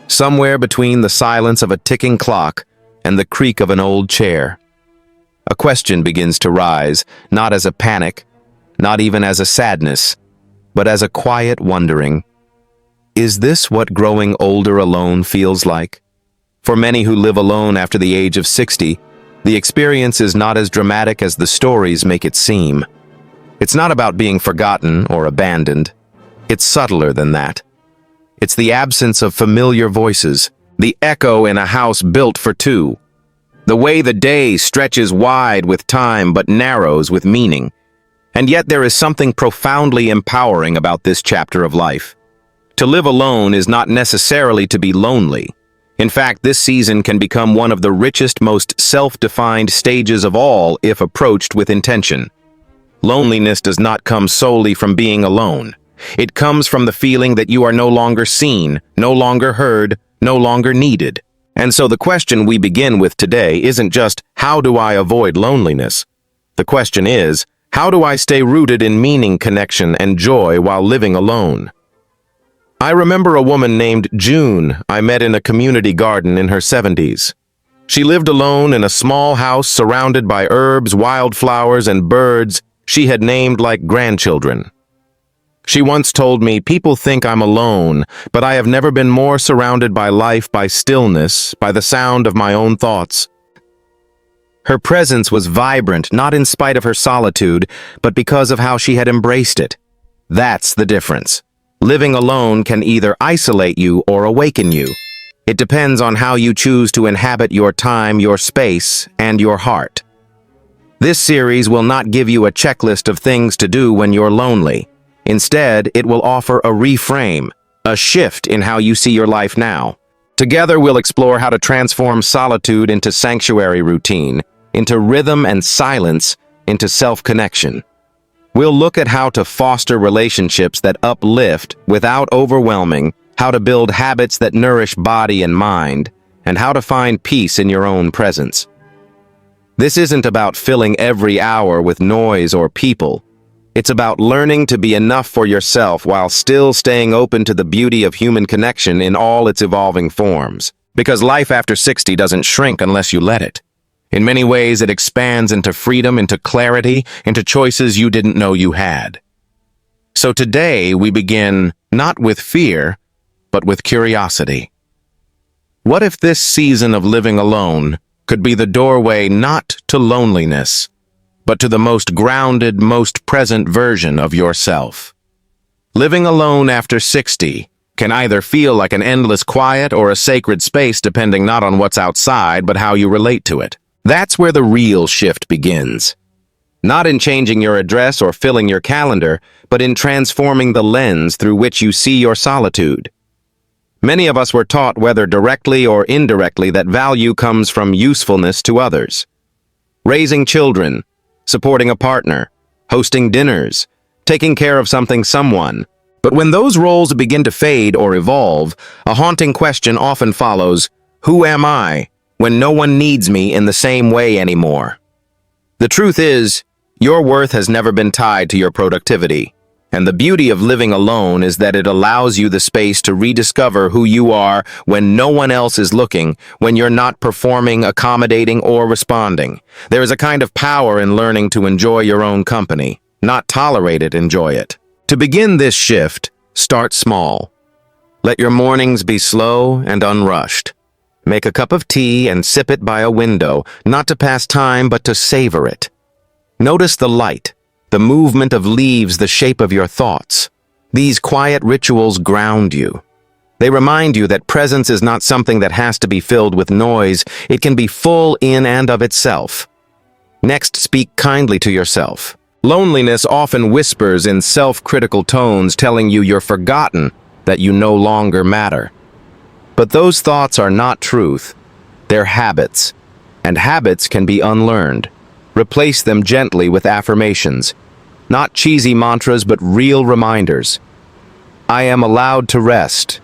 somewhere between the silence of a ticking clock and the creak of an old chair. A question begins to rise, not as a panic, not even as a sadness, but as a quiet wondering. Is this what growing older alone feels like? For many who live alone after the age of 60, the experience is not as dramatic as the stories make it seem. It's not about being forgotten or abandoned. It's subtler than that. It's the absence of familiar voices, the echo in a house built for two, the way the day stretches wide with time but narrows with meaning. And yet there is something profoundly empowering about this chapter of life. To live alone is not necessarily to be lonely. In fact, this season can become one of the richest, most self-defined stages of all if approached with intention. Loneliness does not come solely from being alone. It comes from the feeling that you are no longer seen, no longer heard, no longer needed. And so the question we begin with today isn't just, how do I avoid loneliness? The question is, how do I stay rooted in meaning, connection, and joy while living alone? I remember a woman named June I met in a community garden in her 70s. She lived alone in a small house surrounded by herbs, wildflowers, and birds she had named like grandchildren. She once told me, "People think I'm alone, but I have never been more surrounded by life, by stillness, by the sound of my own thoughts." Her presence was vibrant, not in spite of her solitude, but because of how she had embraced it. That's the difference. Living alone can either isolate you or awaken you. It depends on how you choose to inhabit your time, your space, and your heart. This series will not give you a checklist of things to do when you're lonely. Instead, it will offer a reframe, a shift in how you see your life now. Together, we'll explore how to transform solitude into sanctuary routine, into rhythm and silence, into self-connection. We'll look at how to foster relationships that uplift without overwhelming, how to build habits that nourish body and mind, and how to find peace in your own presence. This isn't about filling every hour with noise or people. It's about learning to be enough for yourself while still staying open to the beauty of human connection in all its evolving forms. Because life after 60 doesn't shrink unless you let it. In many ways, it expands into freedom, into clarity, into choices you didn't know you had. So today, we begin not with fear, but with curiosity. What if this season of living alone could be the doorway not to loneliness, but to the most grounded, most present version of yourself? Living alone after 60 can either feel like an endless quiet or a sacred space depending not on what's outside, but how you relate to it. That's where the real shift begins. Not in changing your address or filling your calendar, but in transforming the lens through which you see your solitude. Many of us were taught, whether directly or indirectly, that value comes from usefulness to others. Raising children, supporting a partner, hosting dinners, taking care of someone. But when those roles begin to fade or evolve, a haunting question often follows: who am I when no one needs me in the same way anymore? The truth is, your worth has never been tied to your productivity. And the beauty of living alone is that it allows you the space to rediscover who you are when no one else is looking, when you're not performing, accommodating, or responding. There is a kind of power in learning to enjoy your own company, not tolerate it, enjoy it. To begin this shift, start small. Let your mornings be slow and unrushed. Make a cup of tea and sip it by a window, not to pass time, but to savor it. Notice the light, the movement of leaves, the shape of your thoughts. These quiet rituals ground you. They remind you that presence is not something that has to be filled with noise. It can be full in and of itself. Next, speak kindly to yourself. Loneliness often whispers in self-critical tones, telling you you're forgotten, that you no longer matter. But those thoughts are not truth. They're habits, and habits can be unlearned. Replace them gently with affirmations. Not cheesy mantras, but real reminders. I am allowed to rest.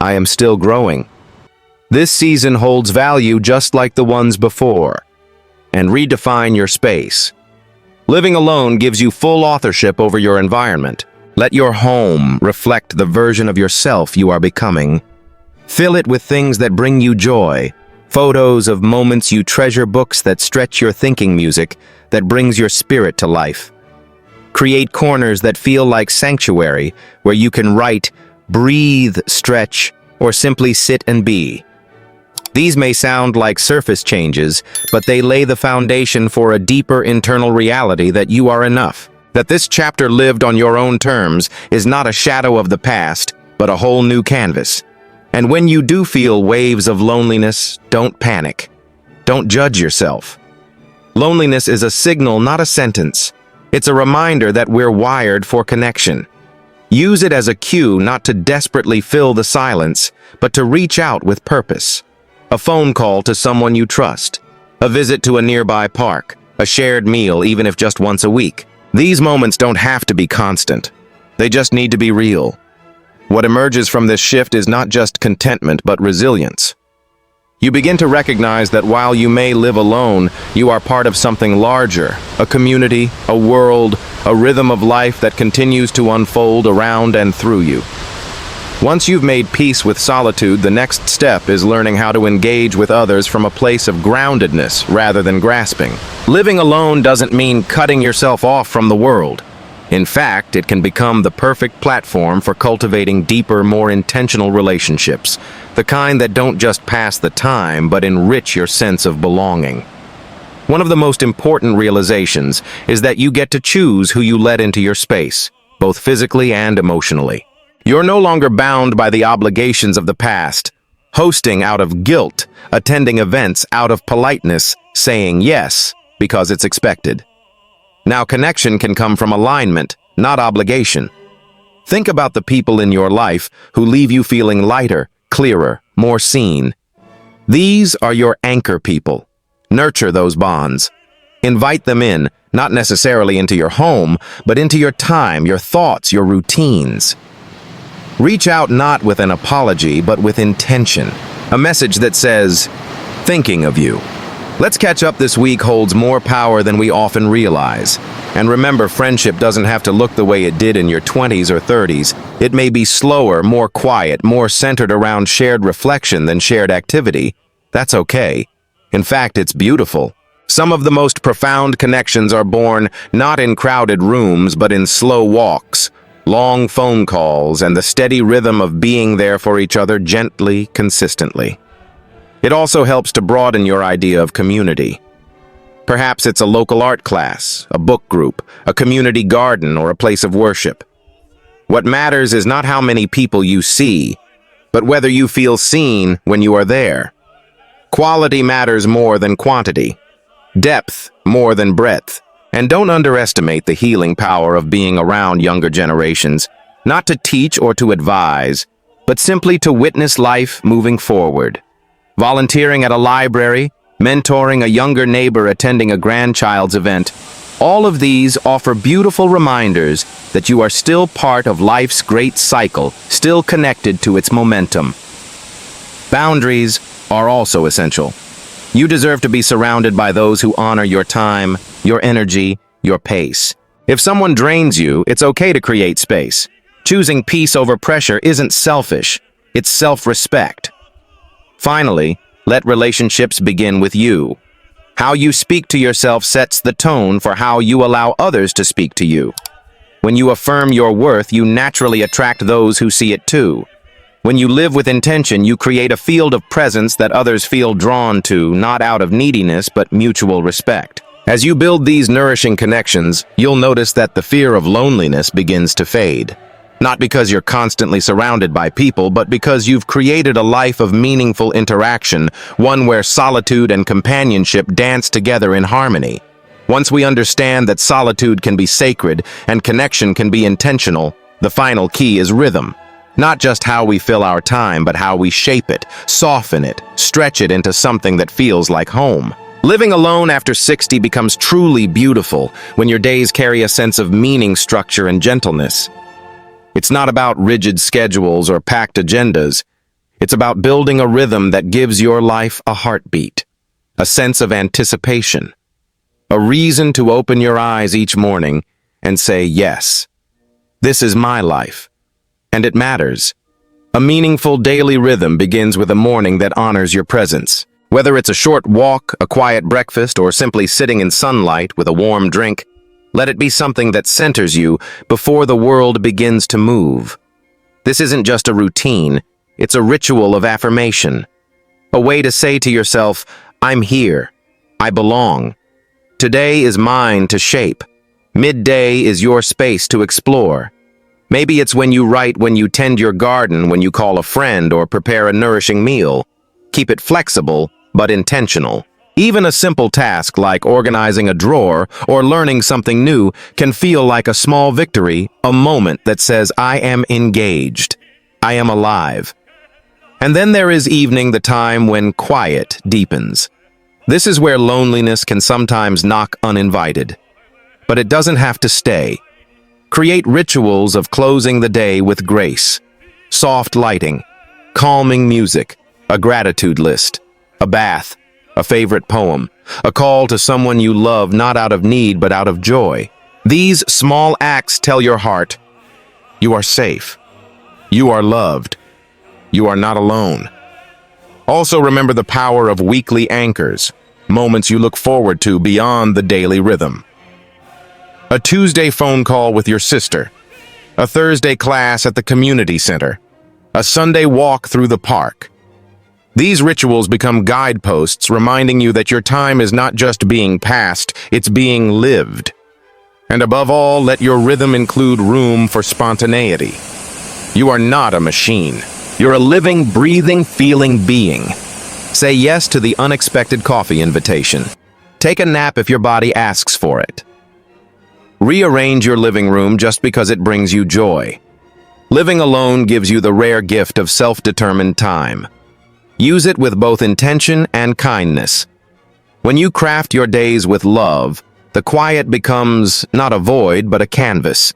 I am still growing. This season holds value just like the ones before. And redefine your space. Living alone gives you full authorship over your environment. Let your home reflect the version of yourself you are becoming. Fill it with things that bring you joy, photos of moments you treasure, books that stretch your thinking, music that brings your spirit to life. Create corners that feel like sanctuary, where you can write, breathe, stretch, or simply sit and be. These may sound like surface changes, but they lay the foundation for a deeper internal reality that you are enough. That this chapter lived on your own terms is not a shadow of the past, but a whole new canvas. And when you do feel waves of loneliness, don't panic. Don't judge yourself. Loneliness is a signal, not a sentence. It's a reminder that we're wired for connection. Use it as a cue not to desperately fill the silence, but to reach out with purpose. A phone call to someone you trust, a visit to a nearby park, a shared meal, even if just once a week. These moments don't have to be constant. They just need to be real. What emerges from this shift is not just contentment, but resilience. You begin to recognize that while you may live alone, you are part of something larger, a community, a world, a rhythm of life that continues to unfold around and through you. Once you've made peace with solitude, the next step is learning how to engage with others from a place of groundedness rather than grasping. Living alone doesn't mean cutting yourself off from the world. In fact, it can become the perfect platform for cultivating deeper, more intentional relationships, the kind that don't just pass the time, but enrich your sense of belonging. One of the most important realizations is that you get to choose who you let into your space, both physically and emotionally. You're no longer bound by the obligations of the past, hosting out of guilt, attending events out of politeness, saying yes because it's expected. Now, connection can come from alignment, not obligation. Think about the people in your life who leave you feeling lighter, clearer, more seen. These are your anchor people. Nurture those bonds. Invite them in, not necessarily into your home, but into your time, your thoughts, your routines. Reach out not with an apology, but with intention. A message that says, thinking of you. Let's Catch Up this week holds more power than we often realize. And remember, friendship doesn't have to look the way it did in your 20s or 30s. It may be slower, more quiet, more centered around shared reflection than shared activity. That's okay. In fact, it's beautiful. Some of the most profound connections are born not in crowded rooms, but in slow walks, long phone calls, and the steady rhythm of being there for each other gently, consistently. It also helps to broaden your idea of community. Perhaps it's a local art class, a book group, a community garden, or a place of worship. What matters is not how many people you see, but whether you feel seen when you are there. Quality matters more than quantity, depth more than breadth, and don't underestimate the healing power of being around younger generations, not to teach or to advise, but simply to witness life moving forward. Volunteering at a library, mentoring a younger neighbor, attending a grandchild's event, all of these offer beautiful reminders that you are still part of life's great cycle, still connected to its momentum. Boundaries are also essential. You deserve to be surrounded by those who honor your time, your energy, your pace. If someone drains you, it's okay to create space. Choosing peace over pressure isn't selfish, it's self-respect. Finally, let relationships begin with you. How you speak to yourself sets the tone for how you allow others to speak to you. When you affirm your worth, you naturally attract those who see it too. When you live with intention, you create a field of presence that others feel drawn to, not out of neediness, but mutual respect. As you build these nourishing connections, you'll notice that the fear of loneliness begins to fade. Not because you're constantly surrounded by people, but because you've created a life of meaningful interaction, one where solitude and companionship dance together in harmony. Once we understand that solitude can be sacred and connection can be intentional, the final key is rhythm. Not just how we fill our time, but how we shape it, soften it, stretch it into something that feels like home. Living alone after 60 becomes truly beautiful when your days carry a sense of meaning, structure, and gentleness. It's not about rigid schedules or packed agendas. It's about building a rhythm that gives your life a heartbeat, a sense of anticipation, a reason to open your eyes each morning and say, yes, this is my life, and it matters. A meaningful daily rhythm begins with a morning that honors your presence. Whether it's a short walk, a quiet breakfast, or simply sitting in sunlight with a warm drink, let it be something that centers you before the world begins to move. This isn't just a routine, it's a ritual of affirmation. A way to say to yourself, I'm here, I belong. Today is mine to shape. Midday is your space to explore. Maybe it's when you write, when you tend your garden, when you call a friend, or prepare a nourishing meal. Keep it flexible, but intentional. Even a simple task like organizing a drawer or learning something new can feel like a small victory, a moment that says, I am engaged. I am alive. And then there is evening, the time when quiet deepens. This is where loneliness can sometimes knock uninvited. But it doesn't have to stay. Create rituals of closing the day with grace. Soft lighting, calming music, a gratitude list, a bath, a favorite poem, a call to someone you love not out of need but out of joy. These small acts tell your heart, you are safe. You are loved. You are not alone. Also remember the power of weekly anchors, moments you look forward to beyond the daily rhythm. A Tuesday phone call with your sister, a Thursday class at the community center, a Sunday walk through the park. These rituals become guideposts reminding you that your time is not just being passed, it's being lived. And above all, let your rhythm include room for spontaneity. You are not a machine. You're a living, breathing, feeling being. Say yes to the unexpected coffee invitation. Take a nap if your body asks for it. Rearrange your living room just because it brings you joy. Living alone gives you the rare gift of self-determined time. Use it with both intention and kindness. When you craft your days with love, the quiet becomes not a void, but a canvas.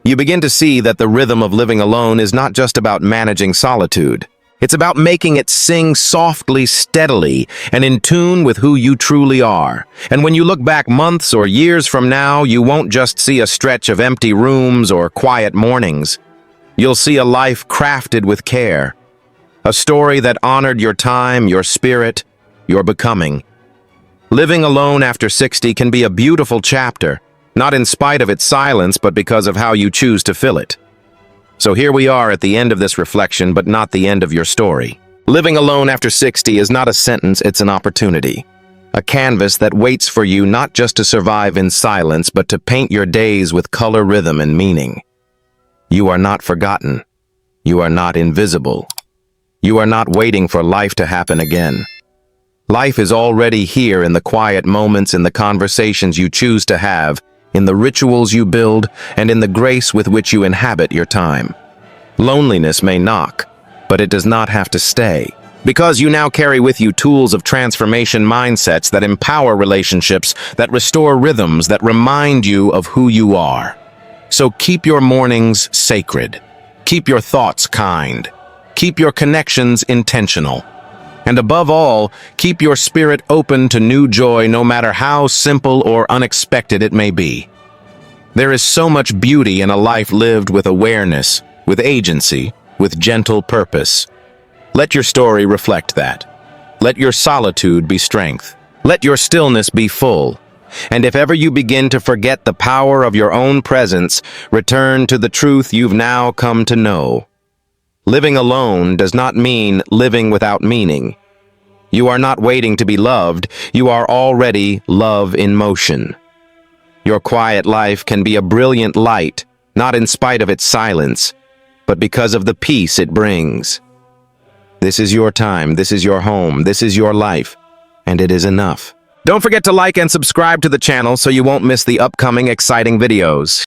You begin to see that the rhythm of living alone is not just about managing solitude. It's about making it sing softly, steadily, and in tune with who you truly are. And when you look back months or years from now, you won't just see a stretch of empty rooms or quiet mornings. You'll see a life crafted with care. A story that honored your time, your spirit, your becoming. Living alone after 60 can be a beautiful chapter, not in spite of its silence, but because of how you choose to fill it. So here we are at the end of this reflection, but not the end of your story. Living alone after 60 is not a sentence, it's an opportunity. A canvas that waits for you not just to survive in silence, but to paint your days with color, rhythm, and meaning. You are not forgotten. You are not invisible. You are not waiting for life to happen again. Life is already here in the quiet moments, in the conversations you choose to have, in the rituals you build, and in the grace with which you inhabit your time. Loneliness may knock, but it does not have to stay. Because you now carry with you tools of transformation, mindsets that empower relationships, that restore rhythms, that remind you of who you are. So keep your mornings sacred. Keep your thoughts kind. Keep your connections intentional. And above all, keep your spirit open to new joy, no matter how simple or unexpected it may be. There is so much beauty in a life lived with awareness, with agency, with gentle purpose. Let your story reflect that. Let your solitude be strength. Let your stillness be full. And if ever you begin to forget the power of your own presence, return to the truth you've now come to know. Living alone does not mean living without meaning. You are not waiting to be loved, you are already love in motion. Your quiet life can be a brilliant light, not in spite of its silence, but because of the peace it brings. This is your time, this is your home, this is your life, and it is enough. Don't forget to like and subscribe to the channel so you won't miss the upcoming exciting videos.